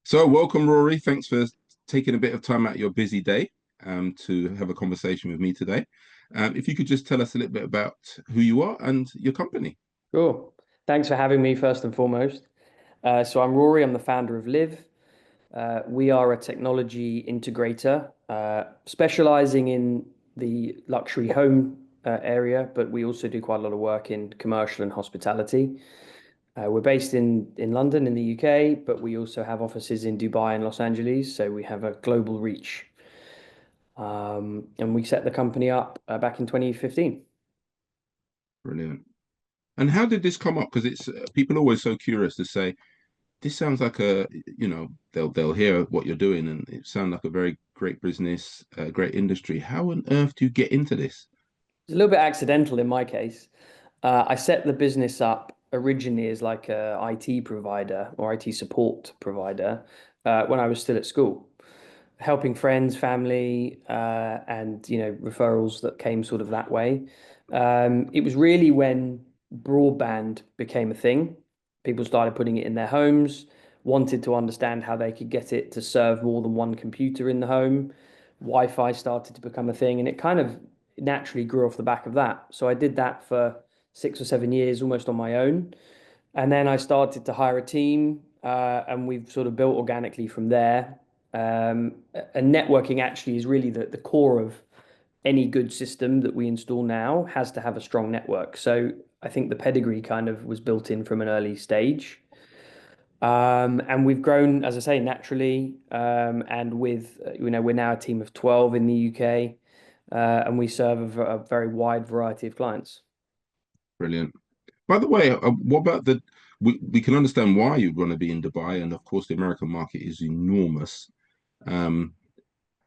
So, welcome, Rory. Thanks for taking a bit of time out of your busy day to have a conversation with me today. If you could just tell us a little bit about who you are and your company. Sure. Thanks for having me first and foremost. So I'm Rory. I'm the founder of Live. We are a technology integrator, specializing in the luxury home area, but we also do quite a lot of work in commercial and hospitality. We're based in London, in the UK, but we also have offices in Dubai and Los Angeles, so we have a global reach. And we set the company up back in 2015. Brilliant. And how did this come up? Because it's people are always so curious to say, this sounds like they'll hear what you're doing and it sounds like a very great business, great industry. How on earth do you get into this? It's a little bit accidental in my case. I set the business up originally as like a IT provider or IT support provider when I was still at school, helping friends, family, and referrals that came sort of that way. It was really when broadband became a thing. People started putting it in their homes, wanted to understand how they could get it to serve more than one computer in the home. Wi-Fi started to become a thing, and it kind of naturally grew off the back of that. So I did that for 6 or 7 years almost on my own. And then I started to hire a team, and we've sort of built organically from there. And networking actually is really the core of any good system that we install now has to have a strong network. So I think the pedigree kind of was built in from an early stage. And we've grown, as I say, naturally. And with, we're now a team of 12 in the UK, and we serve a very wide variety of clients. Brilliant. By the way, what about we can understand why you'd want to be in Dubai, and of course the American market is enormous. Um,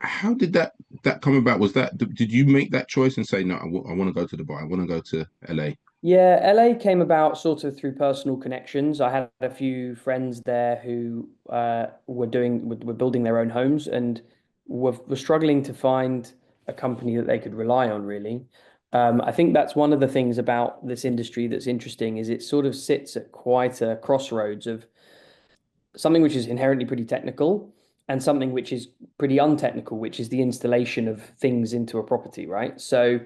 how did that come about? Did you make that choice and say, no, I want to go to Dubai, I want to go to LA? Yeah, LA came about sort of through personal connections. I had a few friends there who were building their own homes and were struggling to find a company that they could rely on, really. I think that's one of the things about this industry that's interesting is it sort of sits at quite a crossroads of something which is inherently pretty technical and something which is pretty untechnical, which is the installation of things into a property, right? So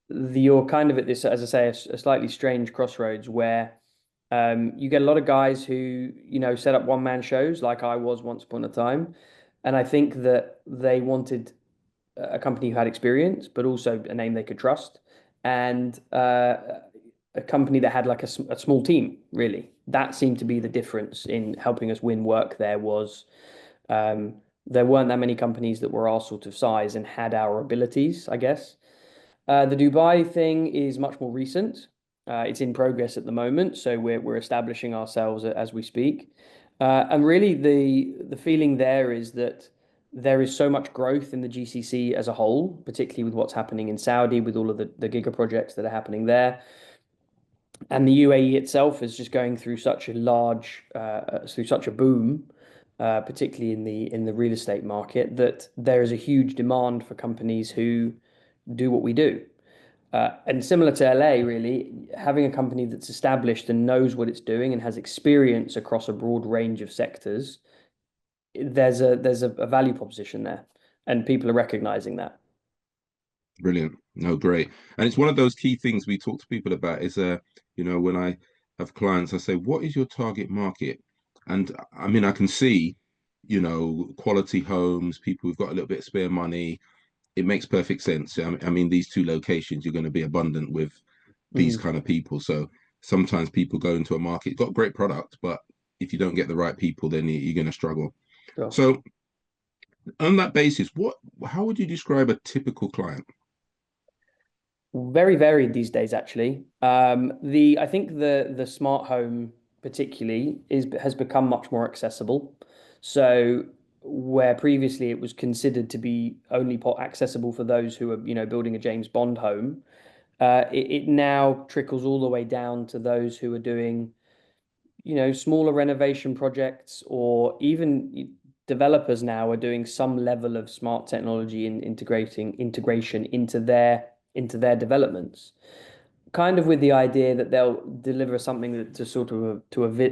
you're kind of at this, as I say, a slightly strange crossroads where you get a lot of guys who, set up one man shows like I was once upon a time. And I think that they wanted a company who had experience, but also a name they could trust, and a company that had like a small team, really. That seemed to be the difference in helping us win work there was there weren't that many companies that were our sort of size and had our abilities, I guess. The Dubai thing is much more recent. It's in progress at the moment, so we're establishing ourselves as we speak. And really, the feeling there is that there is so much growth in the GCC as a whole, particularly with what's happening in Saudi, with all of the giga projects that are happening there. And the UAE itself is just going through such a through such a boom, particularly in the real estate market, that there is a huge demand for companies who do what we do. And similar to LA, really, having a company that's established and knows what it's doing and has experience across a broad range of sectors, there's a value proposition there, and people are recognizing that. Brilliant. No, great. And it's one of those key things we talk to people about is when I have clients, I say, what is your target market? And I mean, I can see, quality homes, people who've got a little bit of spare money. It makes perfect sense. I mean, these two locations, you're going to be abundant with these Mm, kind of people. So sometimes people go into a market, got great product, but if you don't get the right people, then you're going to struggle. sure. So on that basis, how would you describe a typical client? Very varied these days, actually. I think the smart home particularly has become much more accessible. So where previously it was considered to be only accessible for those who are, building a James Bond home, it now trickles all the way down to those who are doing, smaller renovation projects, or even developers now are doing some level of smart technology and integration into their developments. kind of with the idea that they'll deliver something that to sort of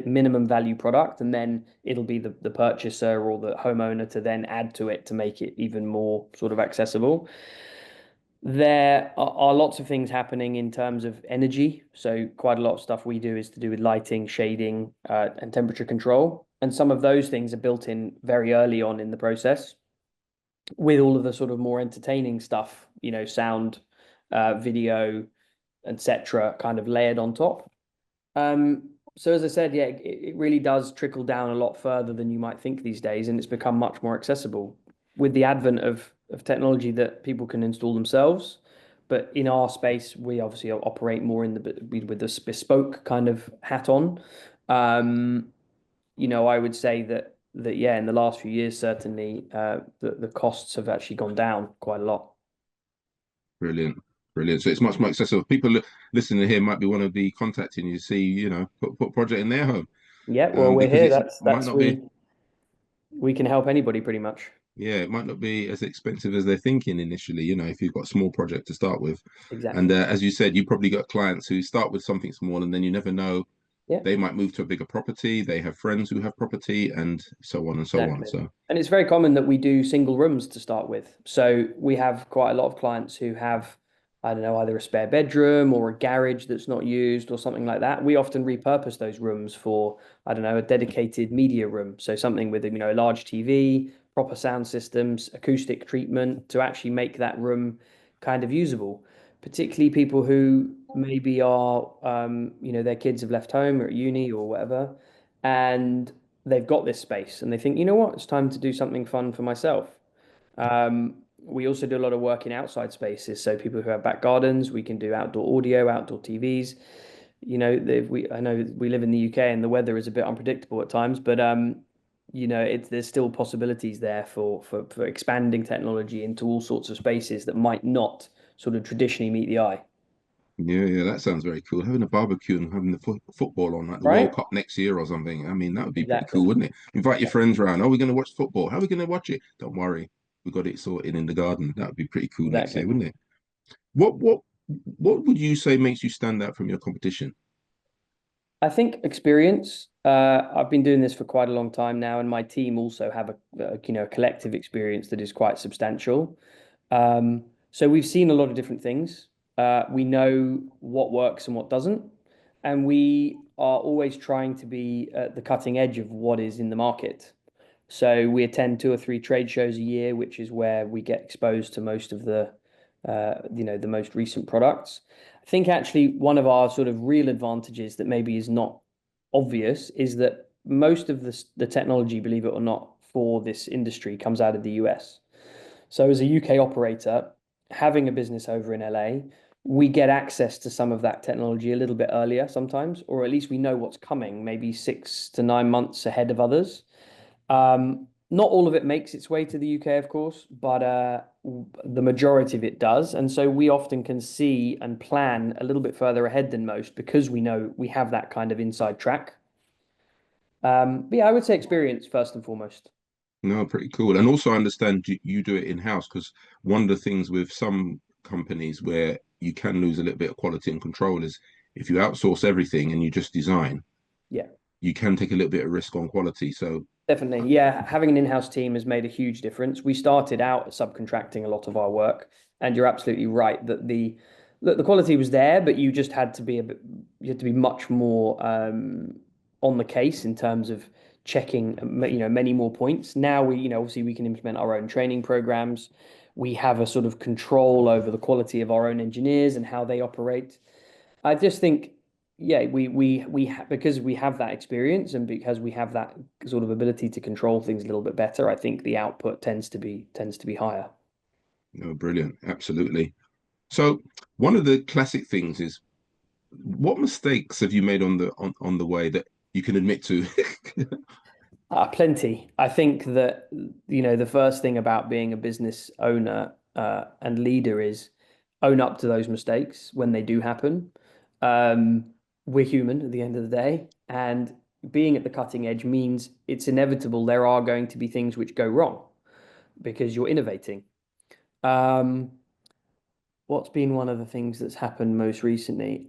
minimum value product, and then it'll be the purchaser or the homeowner to then add to it to make it even more sort of accessible. There are lots of things happening in terms of energy. So quite a lot of stuff we do is to do with lighting, shading, and temperature control. And some of those things are built in very early on in the process with all of the sort of more entertaining stuff, sound, video, etc., kind of layered on top. So as I said, yeah, it really does trickle down a lot further than you might think these days, and it's become much more accessible with the advent of technology that people can install themselves. But in our space, we obviously operate more in with this bespoke kind of hat on. Um, I would say that yeah, in the last few years, certainly, the costs have actually gone down quite a lot. Brilliant. Brilliant. So it's much more accessible. People listening here might be want to be contacting you to see, put project in their home. Yeah, well, we're Because here. it's might That's not be, we can help anybody pretty much. yeah, it might not be as expensive as they're thinking initially, if you've got a small project to start with. And Exactly. as you said, you probably got clients who start with something small and then you never know, Yeah. they might move to a bigger property, they have friends who have property, and so on and so on. Exactly. So, And it's very common that we do single rooms to start with. So we have quite a lot of clients who have, I don't know, either a spare bedroom or a garage that's not used or something like that. We often repurpose those rooms for, I don't know, a dedicated media room. So something with, a large TV, proper sound systems, acoustic treatment to actually make that room kind of usable. Particularly people who maybe are, their kids have left home or at uni or whatever. And they've got this space and they think, you know what, it's time to do something fun for myself. We also do a lot of work in outside spaces. So people who have back gardens, we can do outdoor audio, outdoor TVs. I know we live in the UK and the weather is a bit unpredictable at times, but there's still possibilities there for expanding technology into all sorts of spaces that might not sort of traditionally meet the eye. yeah, yeah, that sounds very cool. Having a barbecue and having the football on, like the Right? World Cup next year or something. I mean, that would be pretty Exactly. cool, wouldn't it? Invite your Yeah, friends around. Oh, we're going to watch football. How are we going to watch it? Don't worry, we got it sorted in the garden. That would be pretty cool next year, exactly. wouldn't it? What what what would you say makes you stand out from your competition? I think experience. I've been doing this for quite a long time now, and my team also have a collective experience that is quite substantial. So we've seen a lot of different things. We know what works and what doesn't, and we are always trying to be at the cutting edge of what is in the market. So we attend two or three trade shows a year, which is where we get exposed to most of the most recent products. I think actually one of our sort of real advantages that maybe is not obvious is that most of the technology, believe it or not, for this industry comes out of the US. So as a UK operator, having a business over in LA, we get access to some of that technology a little bit earlier sometimes, or at least we know what's coming, maybe 6 to 9 months ahead of others. Not all of it makes its way to the UK, of course, but the majority of it does. And so we often can see and plan a little bit further ahead than most because we know we have that kind of inside track. But yeah, I would say experience first and foremost. No, pretty cool. And also, I understand you do it in house because one of the things with some companies where you can lose a little bit of quality and control is if you outsource everything and you just design, Yeah. you can take a little bit of risk on quality. So, Definitely. Yeah, having an in-house team has made a huge difference. We started out subcontracting a lot of our work, and you're absolutely right that the quality was there, but you just had to be you had to be much more on the case in terms of checking, many more points. Now obviously we can implement our own training programs. We have a sort of control over the quality of our own engineers and how they operate. I just think, yeah, because we have that experience and because we have that sort of ability to control things a little bit better, I think the output tends to be higher. brilliant. Absolutely. So, one of the classic things is what mistakes have you made on the way that you can admit to? Plenty. I think that the first thing about being a business owner and leader is own up to those mistakes when they do happen. Um, we're human at the end of the day, and being at the cutting edge means it's inevitable there are going to be things which go wrong because you're innovating. Um, what's been one of the things that's happened most recently?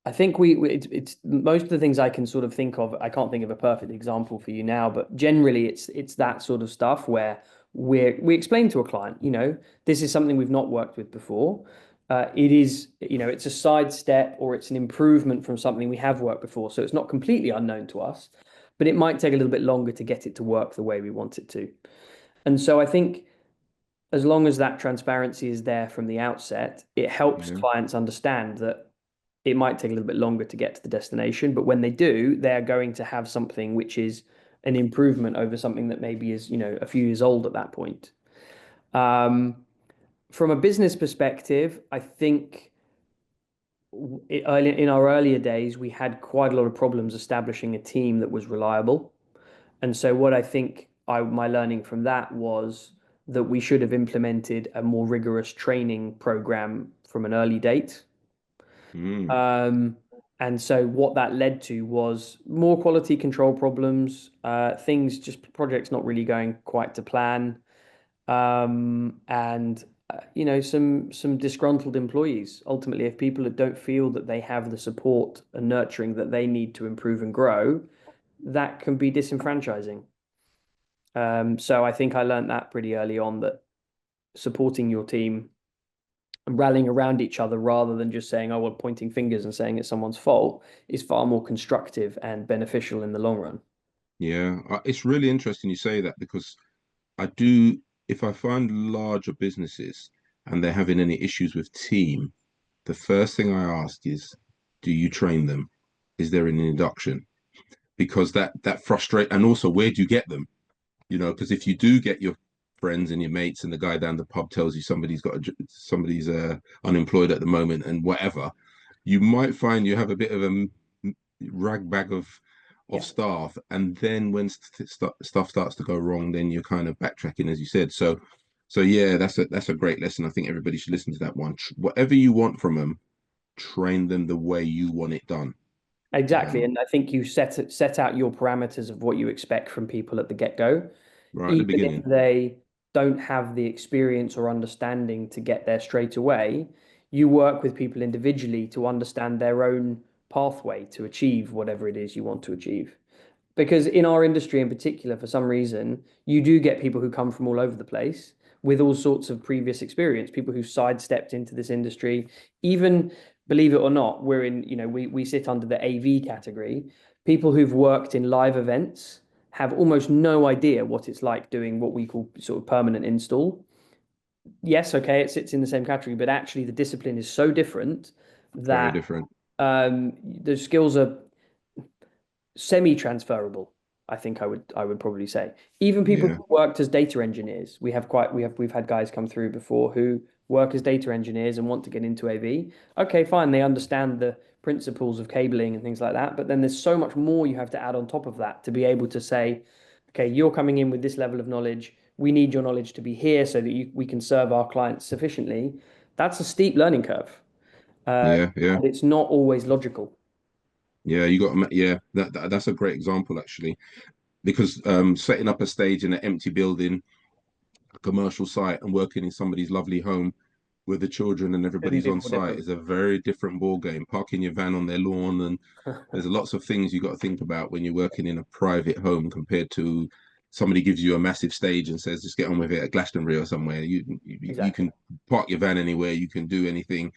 I think it's most of the things I can sort of think of. I can't think of a perfect example for you now, but generally it's that sort of stuff where we explain to a client, this is something we've not worked with before. It is, it's a sidestep or it's an improvement from something we have worked before. So it's not completely unknown to us, but it might take a little bit longer to get it to work the way we want it to. And so I think as long as that transparency is there from the outset, it helps Yeah. clients understand that it might take a little bit longer to get to the destination, but when they do, they're going to have something which is an improvement over something that maybe is, a few years old at that point. Um, from a business perspective, I think in our earlier days, we had quite a lot of problems establishing a team that was reliable. And so what I think my learning from that was that we should have implemented a more rigorous training program from an early date. Mm. Um, and so what that led to was more quality control problems, things just projects not really going quite to plan, and some disgruntled employees. Ultimately, if people don't feel that they have the support and nurturing that they need to improve and grow, that can be disenfranchising. So I think I learned that pretty early on that supporting your team and rallying around each other rather than just saying, oh, well, pointing fingers and saying it's someone's fault is far more constructive and beneficial in the long run. Yeah, it's really interesting you say that because I do, if I find larger businesses and they're having any issues with team, the first thing I ask is, do you train them? Is there an induction? Because that frustrate, and also where do you get them? Because if you do get your friends and your mates and the guy down the pub tells you somebody's unemployed at the moment and whatever, you might find you have a bit of a rag bag of Yeah, staff, and then when stuff starts to go wrong, then you're kind of backtracking, as you said. So yeah, that's a great lesson. I think everybody should listen to that one. Whatever you want from them, train them the way you want it done. exactly. Um, And I think you set out your parameters of what you expect from people at the get-go, right at the even if beginning. they don't have the experience or understanding to get there straight away. You work with people individually to understand their own pathway to achieve whatever it is you want to achieve. Because in our industry in particular, for some reason, you do get people who come from all over the place with all sorts of previous experience, people who sidestepped into this industry. Even, believe it or not, we're in, we sit under the AV category. People who've worked in live events have almost no idea what it's like doing what we call sort of permanent install. Yes, okay, it sits in the same category, but actually the discipline is so different Very that different. the skills are semi-transferable. I would probably say. Even people Yeah, who worked as data engineers, we've had guys come through before who work as data engineers and want to get into AV. Okay, fine, they understand the principles of cabling and things like that, but then there's so much more you have to add on top of that to be able to say, okay, you're coming in with this level of knowledge. We need your knowledge to be here so that we can serve our clients sufficiently. That's a steep learning curve, yeah. and it's not always logical. Yeah, yeah, that's a great example actually, because setting up a stage in an empty building, a commercial site, and working in somebody's lovely home with the children and Couldn't everybody's be on more site different. is a very different ball game. Parking your van on their lawn, and there's lots of things you got to think about when you're working in a private home compared to somebody gives you a massive stage and says just get on with it at Glastonbury or somewhere. You Exactly. can park your van anywhere, you can do anything,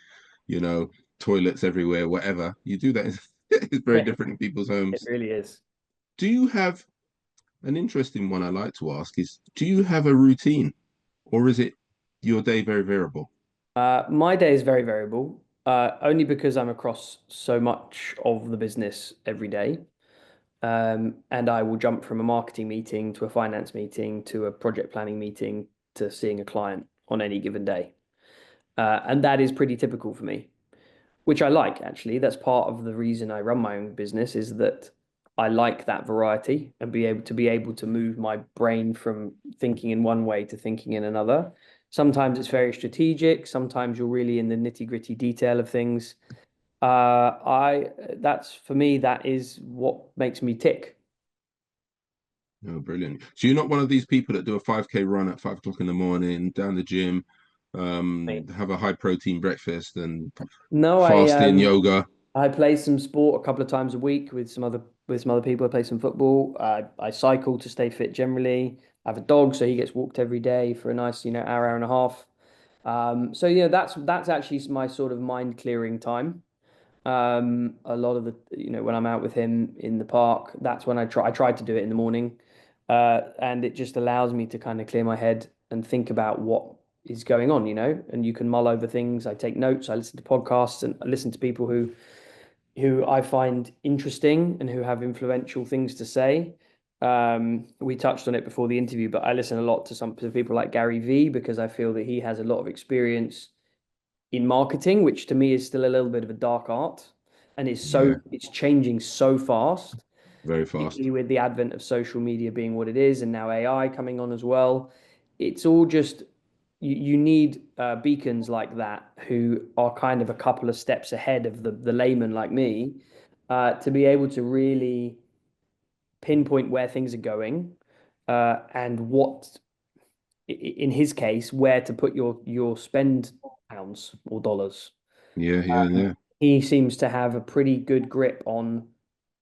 you know, toilets everywhere, whatever. You do that. It's very different in people's It homes. really is. Do you have an interesting one I like to ask is do you have a routine or is it your day very variable? My day is very variable, only because I'm across so much of the business every day. And I will jump from a marketing meeting to a finance meeting to a project planning meeting to seeing a client on any given day. And that is pretty typical for me, which I like actually. That's part of the reason I run my own business is that I like that variety and be able to move my brain from thinking in one way to thinking in another. Sometimes it's very strategic, sometimes you're really in the nitty-gritty detail of things. I that's for me, that is what makes me tick. Oh, brilliant. So you're not one of these people that do a 5K run at 5 o'clock in the morning, down the gym, I mean, have a high protein breakfast and no, fasting yoga. I play some sport a couple of times a week with some other people. I play some football. I cycle to stay fit generally. I have a dog, so he gets walked every day for a nice, hour, hour and a half. So that's actually my sort of mind clearing time. A lot of the, when I'm out with him in the park, that's when I try to do it in the morning. And it just allows me to kind of clear my head and think about what is going on, and you can mull over things. I take notes, I listen to podcasts, and I listen to people who I find interesting and who have influential things to say. We touched on it before the interview, but I listen a lot to some to people like Gary Vee because I feel that he has a lot of experience in marketing, which to me is still a little bit of a dark art, and Yeah, it's changing so fast, very fast. particularly with the advent of social media being what it is, and now AI coming on as well. It's all just you need beacons like that who are kind of a couple of steps ahead of the layman like me to be able to really pinpoint where things are going and what in his case where to put your spend pounds or dollars. Yeah, yeah, yeah. He seems to have a pretty good grip on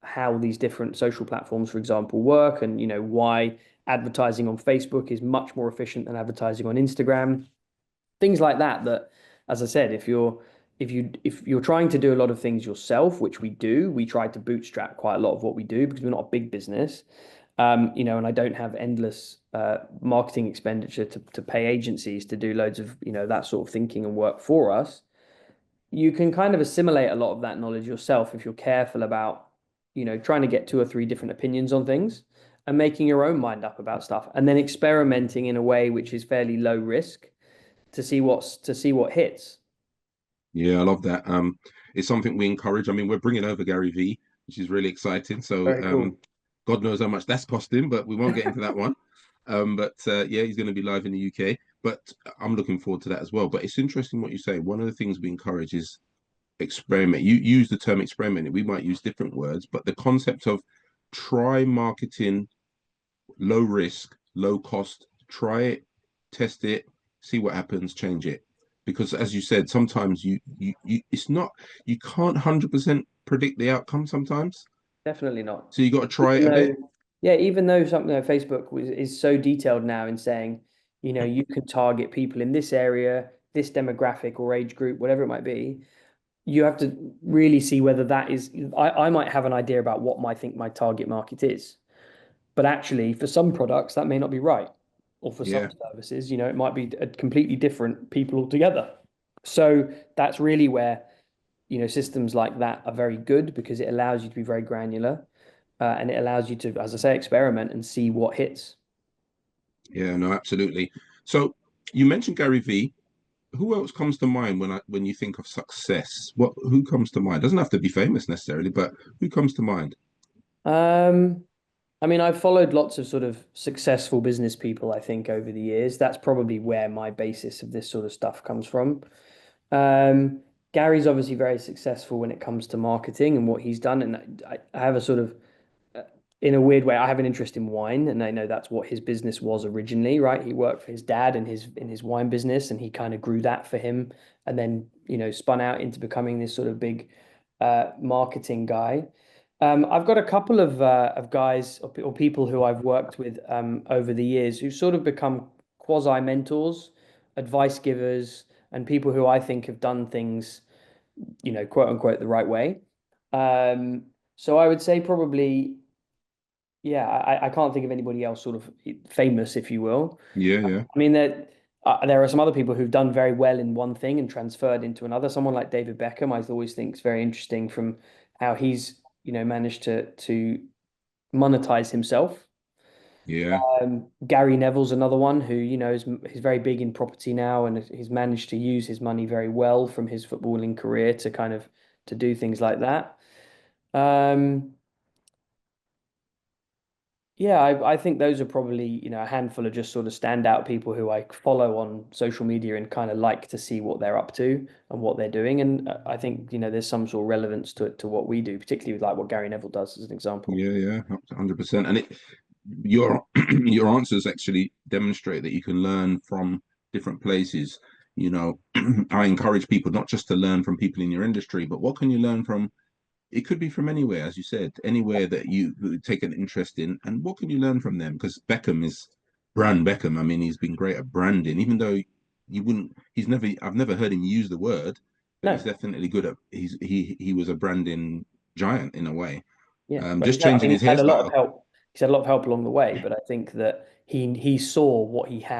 how these different social platforms, for example, work, and why advertising on Facebook is much more efficient than advertising on Instagram. Things like that. That, as I said, if you're trying to do a lot of things yourself, which we do, we try to bootstrap quite a lot of what we do because we're not a big business. And I don't have endless marketing expenditure to pay agencies to do loads of that sort of thinking and work for us. You can kind of assimilate a lot of that knowledge yourself if you're careful about, trying to get two or three different opinions on things and making your own mind up about stuff and then experimenting in a way which is fairly low risk to see what hits. Yeah, I love that. It's something we encourage. I mean, we're bringing over Gary V, which is really exciting. So, Very cool. God knows how much that's costing, but we won't get into that one. But yeah, he's going to be live in the UK. But I'm looking forward to that as well. But it's interesting what you say. One of the things we encourage is experiment. You use the term experiment. We might use different words, but the concept of try marketing, low risk, low cost, try it, test it, see what happens, change it. Because as you said, sometimes you it's not you can't 100% predict the outcome sometimes. Definitely not. So you got to try Even it a bit. though, yeah, even though something like Facebook is so detailed now in saying, you can target people in this area, this demographic or age group, whatever it might be, you have to really see whether that is. I might have an idea about what I think my target market is, but actually, for some products, that may not be right. Or for some Yeah. services, it might be a completely different people altogether. So that's really where, systems like that are very good because it allows you to be very granular and it allows you to, as I say, experiment and see what hits. Yeah, no, absolutely. So you mentioned Gary V. Who else comes to mind when you think of success? Who comes to mind? Doesn't have to be famous necessarily, but who comes to mind? Um, I mean, I've followed lots of sort of successful business people, I think, over the years. That's probably where my basis of this sort of stuff comes from. Um, Gary's obviously very successful when it comes to marketing and what he's done. And I have a sort of uh, in a weird way, I have an interest in wine, and I know that's what his business was originally, right? He worked for his dad in his wine business, and he kind of grew that for him, and then spun out into becoming this sort of big marketing guy. I've got a couple of guys or people who I've worked with over the years who sort of become quasi mentors, advice givers, and people who I think have done things, quote unquote, the right way. Um, so I would say probably yeah, I can't think of anybody else sort of famous, if you will. Yeah, yeah, I mean, there are some other people who've done very well in one thing and transferred into another. Someone like David Beckham, I always think is very interesting from how he's, managed to monetize himself. yeah, Gary Neville's another one who, is very big in property now and he's managed to use his money very well from his footballing career to kind of to do things like that. Um, Yeah, I think those are probably, a handful of just sort of standout people who I follow on social media and kind of like to see what they're up to and what they're doing. And I think, there's some sort of relevance to what we do, particularly with like what Gary Neville does as an example. yeah, yeah, 100%. And your your answers actually demonstrate that you can learn from different places. I encourage people not just to learn from people in your industry, but what can you learn from? It could be from anywhere, as you said, anywhere that you take an interest in, and what can you learn from them? Because Beckham is brand Beckham. I mean, he's been great at branding, even though you wouldn't. I've never heard him use the word, but he's No, definitely good at. He was a branding giant in a way. yeah, but Just changing his he's had a lot of hairstyle. help. He's had a lot of help along the way, but I think that he saw what he had